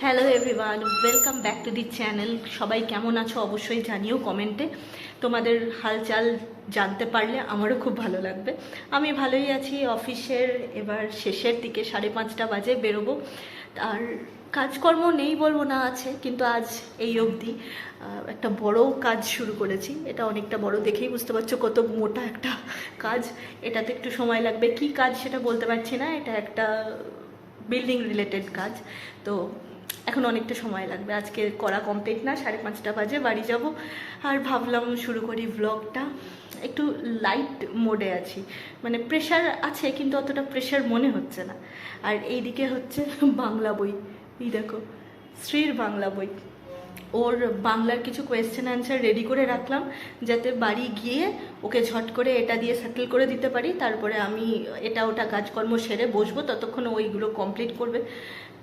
Hello everyone, welcome back to the channel. সবাই কেমন আছো অবশ্যই জানিও কমেন্টে। তোমাদের হালচাল জানতে পারলে আমারও খুব ভালো লাগবে। আমি ভালোই আছি। অফিসের এবার শেষের দিকে 5:30 বাজে বেরোবো। আর কাজকর্ম নেই বলবো না, আছে, কিন্তু আজ এই অবধি একটা বড় কাজ শুরু করেছি। এটা অনেকটা বড়, দেখেই বুঝতে পারছো কত মোটা একটা কাজ। এটাতে একটু সময় লাগবে। কি কাজ সেটা বলতে পারছি না। এটা একটা বিল্ডিং রিলেটেড কাজ, তো এখন অনেকটা সময় লাগবে। আজকে করা কমপ্লিট না, 5:30 বাজে বাড়ি যাব। আর ভাবলাম শুরু করি ব্লগটা। একটু লাইট মোডে আছি, মানে প্রেশার আছে কিন্তু অতটা প্রেশার মনে হচ্ছে না। আর এইদিকে হচ্ছে বাংলা বই, এই দেখো শ্রীর বাংলা বই। ওর বাংলার কিছু কোয়েশ্চেন অ্যান্সার রেডি করে রাখলাম, যাতে বাড়ি গিয়ে ওকে ঝট করে এটা দিয়ে সেটেল করে দিতে পারি। তারপরে আমি এটা ওটা কাজকর্ম সেরে বসবো, ততক্ষণ ওইগুলো কমপ্লিট করবে।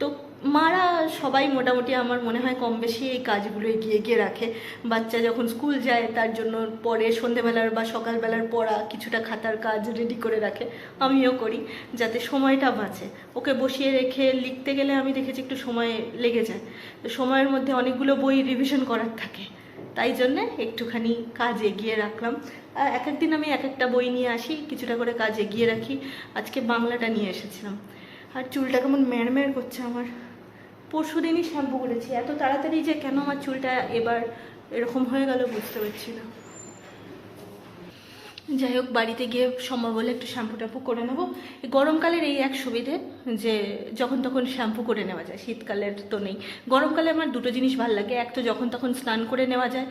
তো মারা সবাই মোটামুটি আমার মনে হয় কম বেশি এই কাজগুলো এগিয়ে গিয়ে রাখে। বাচ্চা যখন স্কুল যায় তার জন্য পরে সন্ধেবেলার বা সকালবেলার পড়া কিছুটা খাতার কাজ রেডি করে রাখে, আমিও করি, যাতে সময়টা বাঁচে। ওকে বসিয়ে রেখে লিখতে গেলে আমি দেখেছি একটু সময় লেগে যায়। তো সময়ের মধ্যে অনেকগুলো বই রিভিশন করার থাকে, তাই জন্যে একটুখানি কাজ এগিয়ে রাখলাম। এক এক দিন আমি এক একটা বই নিয়ে আসি, কিছুটা করে কাজ এগিয়ে রাখি। আজকে বাংলাটা নিয়ে এসেছিলাম। আর চুলটা কেমন ম্যাড় করছে আমার। পরশু দিনই শ্যাম্পু করেছি, এত তাড়াতাড়ি যে কেন আমার চুলটা এবার এরকম হয়ে গেল বুঝতে পারছি না। যাই হোক, বাড়িতে গিয়ে সম্ভব হলে একটু শ্যাম্পু ট্যাম্পু করে নেবো। গরমকালের এই এক সুবিধে যে যখন তখন শ্যাম্পু করে নেওয়া যায়, শীতকালের তো নেই। গরমকালে আমার দুটো জিনিস ভালো লাগে, এক তো যখন তখন স্নান করে নেওয়া যায়,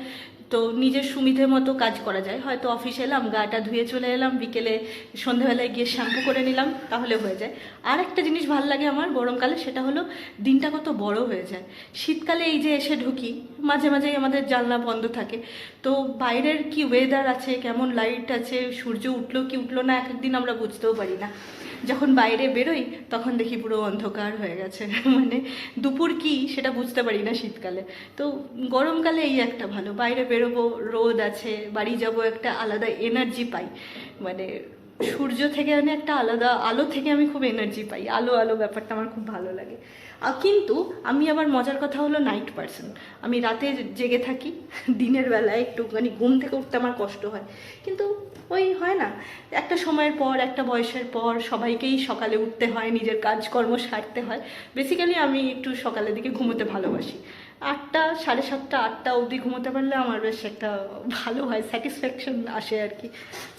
তো নিজের সুবিধে মতো কাজ করা যায়। হয়তো অফিস এলাম, গাটা ধুয়ে চলে এলাম, বিকেলে সন্ধ্যেবেলায় গিয়ে শ্যাম্পু করে নিলাম, তাহলে হয়ে যায়। আর একটা জিনিস ভালো লাগে আমার গরমকালে, সেটা হলো দিনটা কত বড় হয়ে যায়। শীতকালে এই যে এসে ঢুকি, মাঝে মাঝেই আমাদের জানলা বন্ধ থাকে, তো বাইরের কি ওয়েদার আছে, কেমন লাইট আছে, সূর্য উঠলো কি উঠলো না, এক একদিন আমরা বুঝতেও পারি না। যখন বাইরে বেরোই তখন দেখি পুরো অন্ধকার হয়ে গেছে, মানে দুপুর কি সেটা বুঝতে পারি না শীতকালে। তো গরমকালে এই একটা ভালো, বাইরে বেরোবো, রোদ আছে, বাড়ি যাব, একটা আলাদা এনার্জি পাই। মানে সূর্য থেকে আমি একটা আলাদা আলো থেকে আমি খুব এনার্জি পাই, আলো আলো ব্যাপারটা আমার খুব ভালো লাগে। কিন্তু আমি আবার মজার কথা হলো নাইট পারসন, আমি রাতে জেগে থাকি, দিনের বেলায় একটুখানি ঘুম থেকে উঠতে আমার কষ্ট হয়। কিন্তু ওই হয় না, একটা সময়ের পর, একটা বয়সের পর সবাইকেই সকালে উঠতে হয়, নিজের কাজকর্ম সারতে হয়। বেসিক্যালি আমি একটু সকালের দিকে ঘুমোতে ভালোবাসি। 8টা, 7:30, 8টা অবধি ঘুমোতে পারলে আমার বেশ একটা ভালো হয়, স্যাটিসফ্যাকশন আসে আর কি।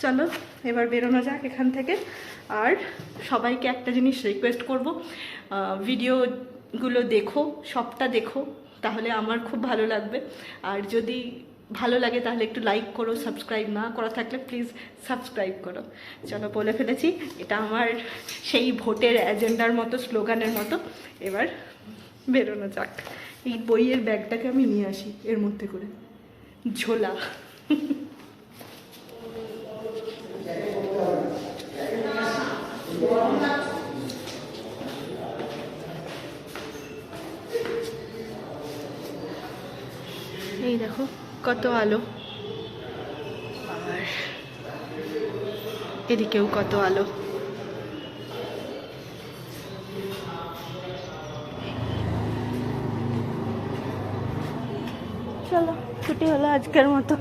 চলো এবার বেরোনো যাক এখান থেকে। আর সবাইকে একটা জিনিস রিকোয়েস্ট করব, ভিডিওগুলো দেখো, সবটা দেখো, তাহলে আমার খুব ভালো লাগবে। আর যদি ভালো লাগে তাহলে একটু লাইক করো, সাবস্ক্রাইব না করা থাকলে প্লিজ সাবস্ক্রাইব করো। চলো বলে ফেলেছি, এটা আমার সেই ভোটের এজেন্ডার মতো, স্লোগানের মতো। এবার বেরোনো যাক। এই বইয়ের ব্যাগটাকে আমি নিয়ে আসি এর মধ্যে করে, ঝোলা। এই দেখো কত আলো, আর এদিকেও কত আলো। চলো ছুটি হলো আজকের মতো।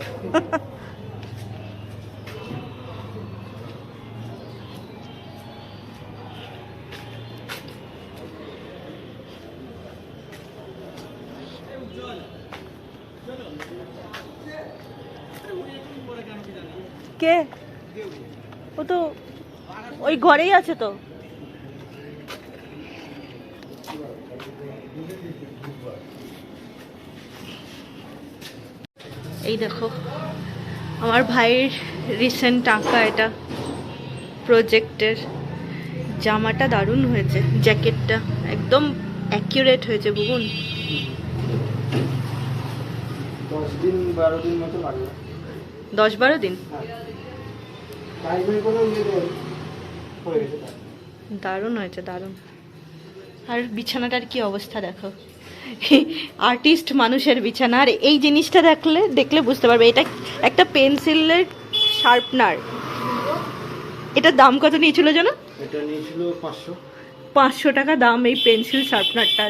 কে? ও তো ওই ঘরেই আছে তো। এই দেখো আমার ভাইয়ের রিসেন্ট আঁকা, এটা প্রজেক্টের। জামাটা দারুণ হয়েছে, জ্যাকেটটা একদম অ্যাকিউরেট হয়েছে বুবুন। 10-12 দিন মতো লাগবে। 10-12 দিন? দারুণ হয়েছে, দারুণ। আর বিছানাটার কি অবস্থা দেখো, আর্টিস্ট মানুষের বিছানা। আর এই জিনিসটা দেখলে বুঝতে পারবে, এটা একটা পেন্সিলের শার্পনার। এটার দাম কত নিয়েছিল জানো? এটা নিয়েছিল 500 টাকা দাম এই পেন্সিল শার্পনারটা।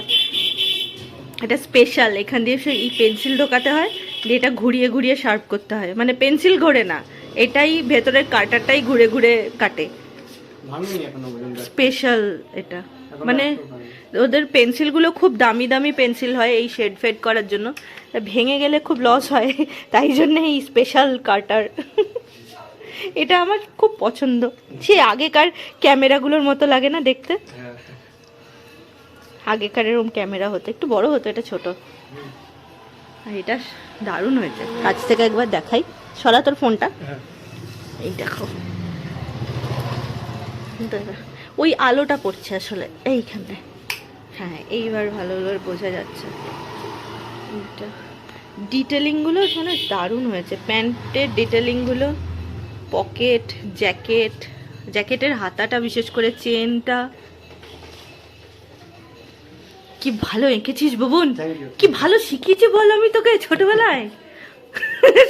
এটা স্পেশাল, এখান দিয়ে সে এই পেন্সিল ঢোকাতে হয়, দিয়ে এটা ঘুরিয়ে ঘুরিয়ে শার্প করতে হয়, মানে পেন্সিল ঘোরে না, এটাই ভেতরের কাটারটাই ঘুরে ঘুরে কাটে। স্পেশাল এটা, মানে ওদের পেন্সিলগুলো খুব দামি দামি পেন্সিল হয় এই শেড ফেড করার জন্য, ভেঙে গেলে খুব লস হয়, তাই জন্য এই স্পেশাল কাটার। এটা আমার খুব পছন্দ, সে আগেকার ক্যামেরাগুলোর মতো লাগে না দেখতে, আগেকার এরকম ক্যামেরা হতো, একটু বড় হতো, এটা ছোট। আর এটা দারুণ হয়েছে, কাছ থেকে একবার দেখাই, সরা তোর ফোনটা, এই দেখো ওই আলোটা পড়ছে আসলে এইখানে, হ্যাঁ এইবার ভালো বোঝা যাচ্ছে। এটা ডিটেলিংগুলো এখানে দারুণ হয়েছে, প্যান্টের ডিটেলিংগুলো, পকেট, জ্যাকেটের হাতাটা, বিশেষ করে চেনটা, কি ভালো এঁকেছিস বুবুন, কি ভালো শিখিয়েছি বল আমি তোকে ছোটবেলায়।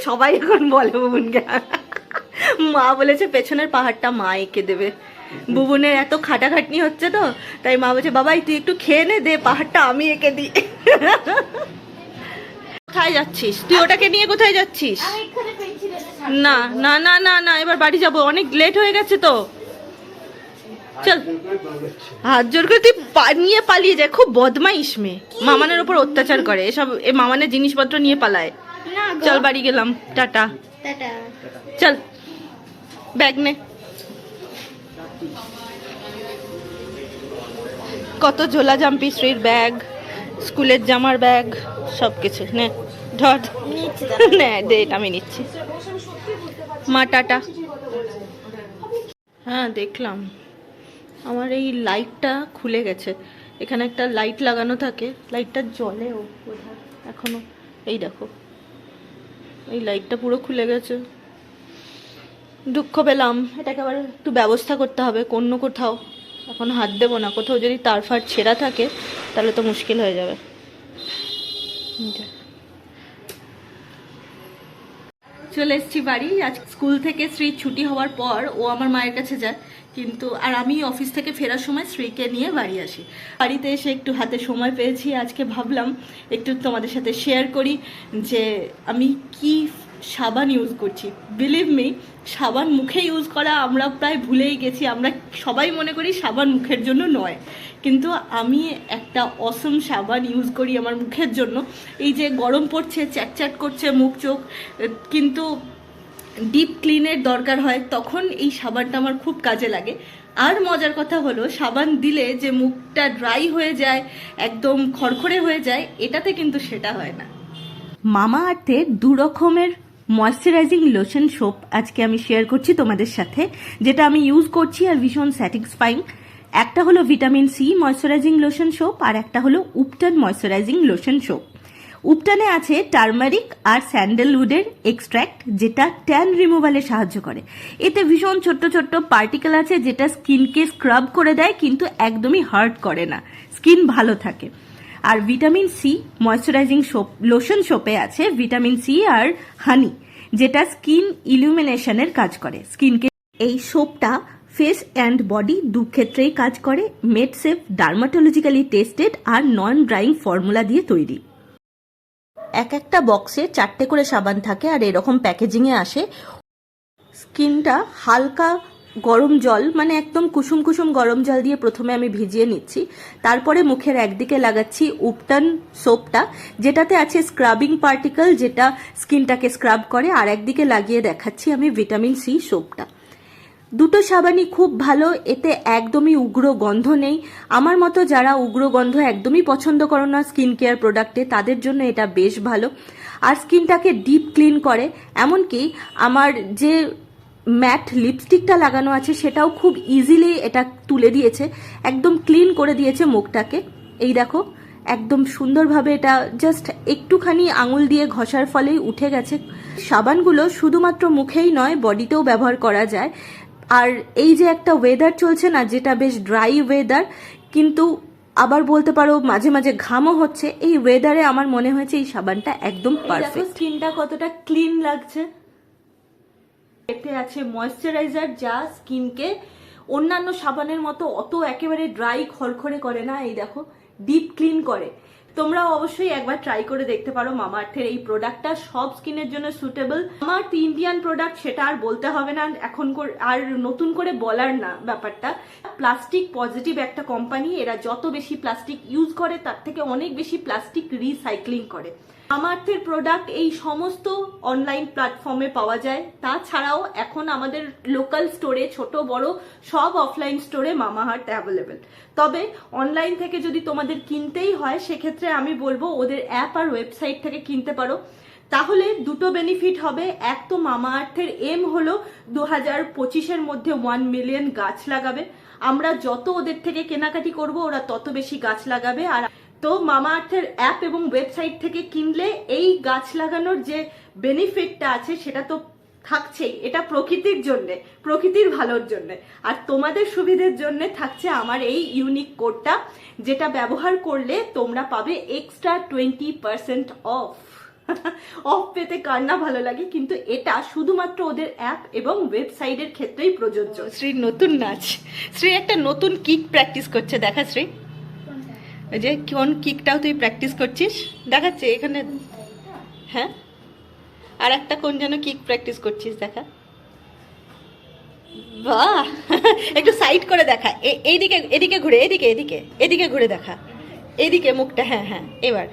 সবাই এখন বলে বুবুনকে, মা বলেছে পেছনের পাহাড়টা মা এঁকে দেবে, বুবুনের এত খাটাখাটনি হচ্ছে তো, তাই মা বলছে বাবাই তুই একটু খেয়ে নে, দে পাহাড়টা আমি এঁকে দিই। কোথায় যাচ্ছিস তুই, ওটাকে নিয়ে কোথায় যাচ্ছিস? না না না না না, এবার বাড়ি যাবো, অনেক লেট হয়ে গেছে তো, চল। হাত জোর করে তুই নিয়ে পালিয়ে যায়, খুব বদমাইশ মেয়ে, মামানের ওপর অত্যাচার করে, এসব মামানের জিনিসপত্র নিয়ে পালায়। চল বাড়ি গেলাম, টাটা, চল ব্যাগ নে, কত ঝোলা জাম্পি শ্রীর ব্যাগ, স্কুলের জামার ব্যাগ, সব কিছু নে, ধর নে, দে আমি নিচ্ছি, মা টাটা। হ্যাঁ দেখলাম আমার এই লাইটটা খুলে গেছে, এখানে একটা লাইট লাগানো থাকে, লাইটটা জ্বলেও বোধহয় এখনো, এই দেখো এই লাইটটা পুরো খুলে গেছে, দুঃখ পেলাম, এটাকে আবার একটু ব্যবস্থা করতে হবে, অন্য কোথাও এখন হাত দেবো না, কোথাও যদি তার ফার ছেঁড়া থাকে তাহলে তো মুশকিল হয়ে যাবে। চলে এসেছি বাড়ি, আজ স্কুল থেকে শ্রী ছুটি হওয়ার পর ও আমার মায়ের কাছে যায়, কিন্তু আর আমি অফিস থেকে ফেরার সময় শ্রীকে নিয়ে বাড়ি আসি। বাড়িতে এসে একটু হাতে সময় পেয়েছি, আজকে ভাবলাম একটু তোমাদের সাথে শেয়ার করি যে আমি কি সাবান ইউজ করছি। বিলিভ মি, সাবান মুখে ইউজ করা আমরা প্রায় ভুলেই গেছি, আমরা সবাই মনে করি সাবান মুখের জন্য নয়, কিন্তু আমি একটা অসম সাবান ইউজ করি আমার মুখের জন্য। এই যে গরম পড়ছে, চ্যাটচ্যাট করছে মুখ চোখ, কিন্তু ডিপ ক্লিনের দরকার হয়, তখন এই সাবানটা আমার খুব কাজে লাগে। আর মজার কথা হলো, সাবান দিলে যে মুখটা ড্রাই হয়ে যায়, একদম খড়খড়ে হয়ে যায়, এটাতে কিন্তু সেটা হয় না। মামা আর্থের 2 রকমের ময়শ্চারাইজিং লোশন সোপ আজকে আমি শেয়ার করছি তোমাদের সাথে, যেটা আমি ইউজ করছি আর ভীষণ স্যাটিসফাইং। একটা হলো vitamin C moisturising lotion soap, আর একটা হলো উপটান ময়শ্চারাইজিং লোশন সোপ। উপটানে আছে টার্মারিক আর স্যান্ডেলউডের এক্সট্র্যাক্ট, যেটা ট্যান রিমুভালে সাহায্য করে। এতে ভীষণ ছোট্ট ছোট্ট পার্টিকেল আছে, যেটা স্কিনকে স্ক্রাব করে দেয়, কিন্তু একদমই হার্ট করে না, স্কিন ভালো থাকে। আর vitamin C moisturising soap lotion সোপে আছে ভিটামিন সি আর হানি, যেটা স্কিন ইলুমিনেশনের কাজ করে স্কিনকে। এই সোপটা ফেস অ্যান্ড বডি দু ক্ষেত্রেই কাজ করে, মেডসেফ ডার্মাটোলজিক্যালি টেস্টেড আর নন ড্রাইং ফর্মুলা দিয়ে তৈরি। একটা বক্সে 4টে করে সাবান থাকে, আর এরকম প্যাকেজিংয়ে আসে। স্কিনটা হালকা গরম জল, মানে একদম কুসুম কুসুম গরম জল দিয়ে প্রথমে আমি ভিজিয়ে নিচ্ছি, তারপরে মুখের একদিকে লাগাচ্ছি উপটান সোপটা, যেটাতে আছে স্ক্রাবিং পার্টিকেল, যেটা স্কিনটাকে স্ক্রাব করে, আর একদিকে লাগিয়ে দেখাচ্ছি আমি ভিটামিন সি সোপটা। দুটো সাবানই খুব ভালো, এতে একদমই উগ্র গন্ধ নেই। আমার মতো যারা উগ্র গন্ধ একদমই পছন্দ করো না স্কিন কেয়ার প্রোডাক্টে, তাদের জন্য এটা বেশ ভালো। আর স্কিনটাকে ডিপ ক্লিন করে, এমনকি আমার যে ম্যাট লিপস্টিকটা লাগানো আছে সেটাও খুব ইজিলি এটা তুলে দিয়েছে, একদম ক্লিন করে দিয়েছে মুখটাকে। এই দেখো একদম সুন্দরভাবে এটা জাস্ট একটুখানি আঙুল দিয়ে ঘষার ফলেই উঠে গেছে। সাবানগুলো শুধুমাত্র মুখেই নয়, বডিতেও ব্যবহার করা যায়। আর এই যে একটা ওয়েদার চলছে না, যেটা বেশ ড্রাই ওয়েদার, কিন্তু আবার বলতে পারো মাঝে মাঝে ঘামও হচ্ছে, এই ওয়েদারে আমার মনে হয়েছে এই সাবানটা একদম পারফেক্ট। স্কিনটা কতটা ক্লিন লাগছে, এতে আছে ময়শ্চারাইজার, যা স্কিনকে অন্যান্য সাবানের মতো অত একেবারে ড্রাই খড়খড়ে করে না, এই দেখো ডিপ ক্লিন করে। তোমরা অবশ্যই একবার ট্রাই করে দেখতে পারো মামাআর্থের এই প্রোডাক্টটা, সব স্কিনের জন্য সুটেবল। মামাআর্থ ইন্ডিয়ান প্রোডাক্ট সেটা আর বলতে হবে না, এখন আর নতুন করে বলার না ব্যাপারটা। প্লাস্টিক পজিটিভ একটা কোম্পানি, এরা যত বেশি প্লাস্টিক ইউজ করে তার থেকে অনেক বেশি প্লাস্টিক রিসাইক্লিং করে। মামাআর্থের প্রোডাক্ট এই সমস্ত অনলাইন প্ল্যাটফর্মে পাওয়া যায়, তাছাড়াও এখন আমাদের লোকাল স্টোরে ছোট বড় সব অফলাইন স্টোরে মামাআর্থ অ্যাভেলেবেল। তবে অনলাইন থেকে যদি তোমাদের কিনতেই হয় সেক্ষেত্রে আমি বলবো ওদের অ্যাপ আর ওয়েবসাইট থেকে কিনতে পারো। তাহলে দুটো বেনিফিট হবে। এক তো মামাআর্থের এম হলো 2025-এর মধ্যে 1 মিলিয়ন গাছ লাগাবে। আমরা যত ওদের থেকে কেনাকাটি করব ওরা তত বেশি গাছ লাগাবে। আর তো মামাআর্থের অ্যাপ এবং ওয়েবসাইট থেকে কিনলে এই গাছ লাগানোর যে বেনিফিটটা আছে সেটা তো থাকছেই, এটা প্রকৃতির জন্যে, প্রকৃতির ভালোর জন্যে। আর তোমাদের সুবিধের জন্য থাকছে আমার এই ইউনিক কোডটা, যেটা ব্যবহার করলে তোমরা পাবে এক্সট্রা 20% অফ। অফ পেতে কার না ভালো লাগে, কিন্তু এটা শুধুমাত্র ওদের অ্যাপ এবং ওয়েবসাইটের ক্ষেত্রেই প্রযোজ্য। শ্রীর নতুন নাচ, শ্রী একটা নতুন কিক প্র্যাকটিস করছে, দেখা শ্রী ওই যে কোন কিকটাও তুই প্র্যাকটিস করছিস দেখাচ্ছে এখানে। হ্যাঁ, আর একটা কোন যেন কিক প্র্যাকটিস করছিস দেখা। বাহ, একটু সাইড করে দেখা, এইদিকে, এদিকে ঘুরে, এদিকে এদিকে এদিকে ঘুরে দেখা, এদিকে মুখটা। হ্যাঁ হ্যাঁ, এবার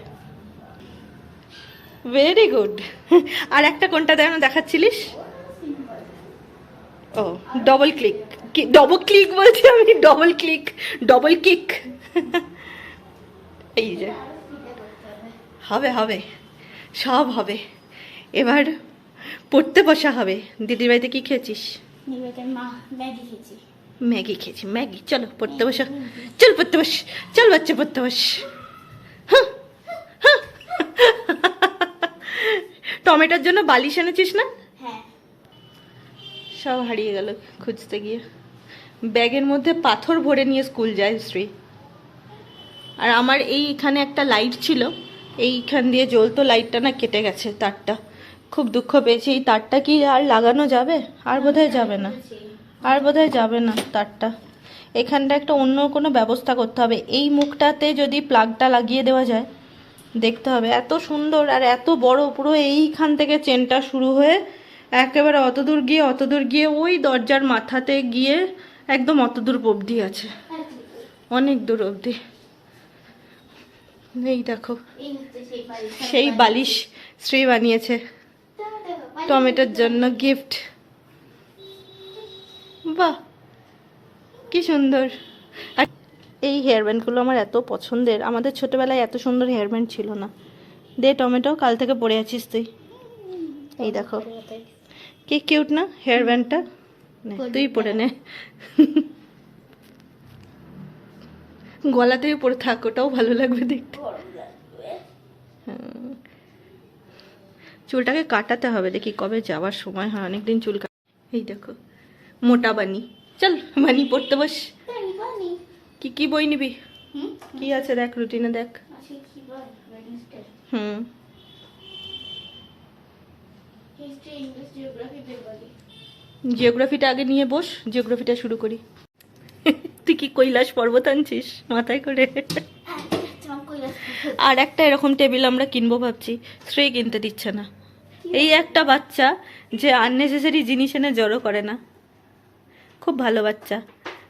ভেরি গুড। আর একটা কোনটা যেন দেখাচ্ছিলিস? ও ডবল ক্লিক, ডবল ক্লিক বলছি আমি, ডবল ক্লিক, ডবল কিক। এই যে হবে হবে, সব হবে। এবার পড়তে বসা হবে। দিদির বাড়িতে কি খেয়েছিস? ম্যাগি খেয়েছি, ম্যাগি। চলো পড়তে বসো, চল পড়তে বস, চল বাচ্চা পড়তে বস। টমেটোর জন্য বালিশ এনেছিস না? সব হারিয়ে গেল খুঁজতে গিয়ে। ব্যাগের মধ্যে পাথর ভরে নিয়ে স্কুল যায় শ্রী। আর আমার এইখানে একটা লাইট ছিল, এইখান দিয়ে জ্বলতো লাইটটা, না কেটে গেছে তারটা। খুব দুঃখ পেয়েছি। এই তারটা কি আর লাগানো যাবে? আর বোধহয় যাবে না, আর বোধহয় যাবে না তারটা। এখানটা একটা অন্য কোনো ব্যবস্থা করতে হবে। এই মুখটাতে যদি প্লাগটা লাগিয়ে দেওয়া যায়, দেখতে হবে। এত সুন্দর আর এত বড়, পুরো এইখান থেকে চেনটা শুরু হয়ে একেবারে অতদূর গিয়ে ওই দরজার মাথাতে গিয়ে একদম অতদূর অবধি আছে, অনেক দূর অবধি। এই দেখো, সেই বালিশ শ্রী বানিয়েছে টমেটোর জন্য গিফট। বাহ, কি সুন্দর। আর এই হেয়ার ব্যান্ডগুলো আমার এত পছন্দের। আমাদের ছোটবেলায় এত সুন্দর হেয়ার ব্যান্ড ছিল না। দে টমেটো, কাল থেকে পরে আছিস তুই। এই দেখো কি কিউট না হেয়ার ব্যান্ডটা, তুই পরে নে। গলাতেই পরে থাক, ওটাও ভালো লাগবে দেখতে। চুলটাকে কাটাতে হবে, দেখি কবে যাওয়ার সময় হয়, অনেকদিন চুল এই দেখো মোটা বানি। চল বানি পড়তে বস। কি কি বই নিবি? কি আছে দেখ, রুটিনে দেখ। জিওগ্রাফিটা আগে নিয়ে বস, জিওগ্রাফিটা শুরু করি। তুই কি কৈলাস পর্বত আনছিস মাথায় করে? আর একটা এরকম টেবিল আমরা কিনবো ভাবছি, শ্রী কিনতে দিচ্ছে না। এই একটা বাচ্চা যে আননেসেসারি জিনিস এনে জড়ো করে না, খুব ভালো বাচ্চা,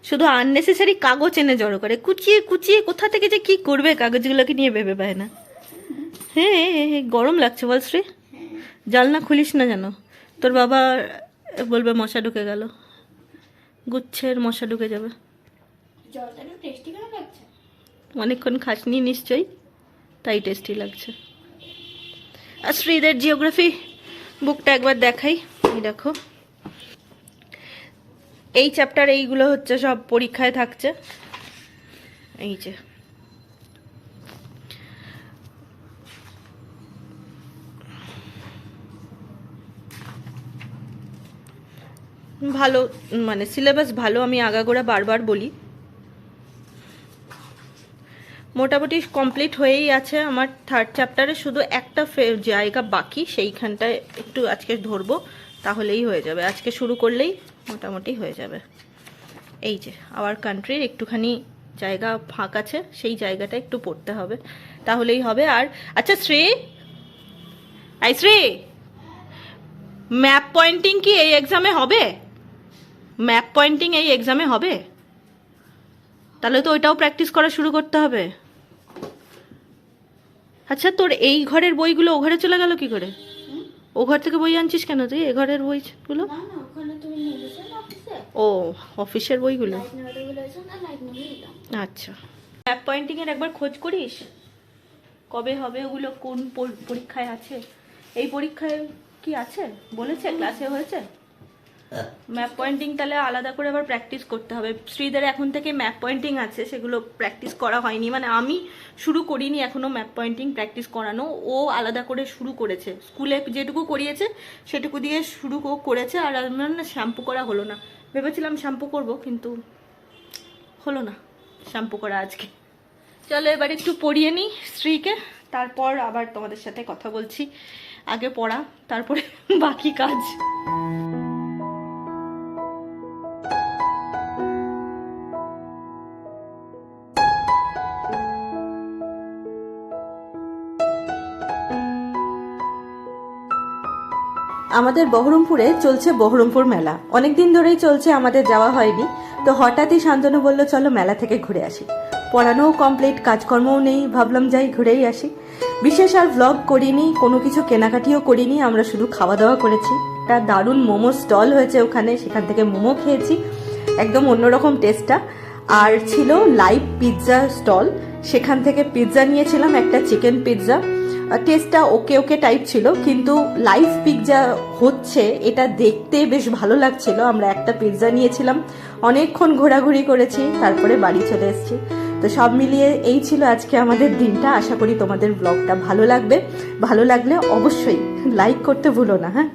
শুধু আননেসেসারি কাগজ এনে জড়ো করে, কুচিয়ে কুচিয়ে কোথা থেকে যে কি করবে কাগজগুলোকে নিয়ে ভেবে পায় না। হ্যাঁ, গরম লাগছে বল শ্রী, জানলা খুলিস না যেন, তোর বাবা বলবে মশা ঢুকে গেল, গুচ্ছের মশা ঢুকে যাবে। অনেকক্ষণ খাসনি নিশ্চয়ই, তাই টেস্টি লাগছে। আর শ্রীদের জিওগ্রাফি বুকটা একবার দেখাই। এই দেখো, এই চ্যাপ্টার এইগুলো হচ্ছে সব পরীক্ষায় থাকছে। এই যে ভালো, মানে সিলেবাস ভালো, আমি আগাগোড়া বারবার বলি। মোটামুটি কমপ্লিট হয়েই আছে আমার থার্ড চ্যাপ্টারে, শুধু একটা জায়গা বাকি, সেইখানটায় একটু আজকে ধরবো, তাহলেই হয়ে যাবে। আজকে শুরু করলেই মোটামুটি হয়ে যাবে। এই যে আওয়ার কান্ট্রির একটুখানি জায়গা ফাঁক আছে, সেই জায়গাটা একটু পড়তে হবে, তাহলেই হবে। আর আচ্ছা Shri, I Shri, map pointing কি এই এক্সামে হবে? ম্যাপ পয়েন্টিং এই এক্সামে হবে? তাহলে তো ওইটাও প্র্যাকটিস করা শুরু করতে হবে। আচ্ছা তোর এই ঘরের বইগুলো ও ঘরে চলে গেল কি করে? ও ঘর থেকে বই আনছিস কেন তুই? এ ঘরের বইগুলো? ও অফিসের বইগুলো। আচ্ছা, ম্যাপ পয়েন্টিং এর একবার খোঁজ করিস কবে হবে ওগুলো, কোন পরীক্ষায় আছে? এই পরীক্ষায় কি আছে বলেছে, ক্লাসে হয়েছে? ম্যাপ পয়েন্টিং তাহলে আলাদা করে আবার প্র্যাকটিস করতে হবে। শ্রীদের এখন থেকে ম্যাপ পয়েন্টিং আছে, সেগুলো প্র্যাকটিস করা হয়নি, মানে আমি শুরু করিনি এখনো ম্যাপ পয়েন্টিং প্র্যাকটিস করানো। ও আলাদা করে শুরু করেছে, স্কুলে যেটুকু করিয়েছে সেটুকু দিয়ে শুরু করেছে। আর আমার না শ্যাম্পু করা হলো না, ভেবেছিলাম শ্যাম্পু করব কিন্তু হলো না শ্যাম্পু করা আজকে। চলো এবার একটু পড়িয়ে নিই স্ত্রীকে, তারপর আবার তোমাদের সাথে কথা বলছি। আগে পড়া, তারপরে বাকি কাজ। আমাদের বহরমপুরে চলছে বহরমপুর মেলা, অনেকদিন ধরেই চলছে, আমাদের যাওয়া হয়নি। তো হঠাৎই শান্তনু বলল চলো মেলা থেকে ঘুরে আসি। পড়ানোও কমপ্লিট, কাজকর্মও নেই, ভাবলাম যাই ঘুরেই আসি। বিশেষ আর ভ্লগ করিনি, কোনো কিছু কেনাকাটিও করিনি, আমরা শুধু খাওয়া দাওয়া করেছি। একটা দারুণ মোমো স্টল হয়েছে ওখানে, সেখান থেকে মোমো খেয়েছি, একদম অন্যরকম টেস্টটা। আর ছিল লাইভ পিৎজা স্টল, সেখান থেকে পিৎজা নিয়েছিলাম, একটা চিকেন পিৎজা। টেস্টটা ওকে ওকে টাইপ ছিল, কিন্তু লাইভ পিৎজা হচ্ছে এটা দেখতে বেশ ভালো লাগছিল। আমরা একটা পিৎজা নিয়েছিলাম, অনেকক্ষণ ঘোরাঘুরি করেছি, তারপরে বাড়ি চলে এসেছি। তো সব মিলিয়ে এই ছিল আজকে আমাদের দিনটা। আশা করি তোমাদের ব্লগটা ভালো লাগবে, ভালো লাগলে অবশ্যই লাইক করতে ভুলো না। হ্যাঁ।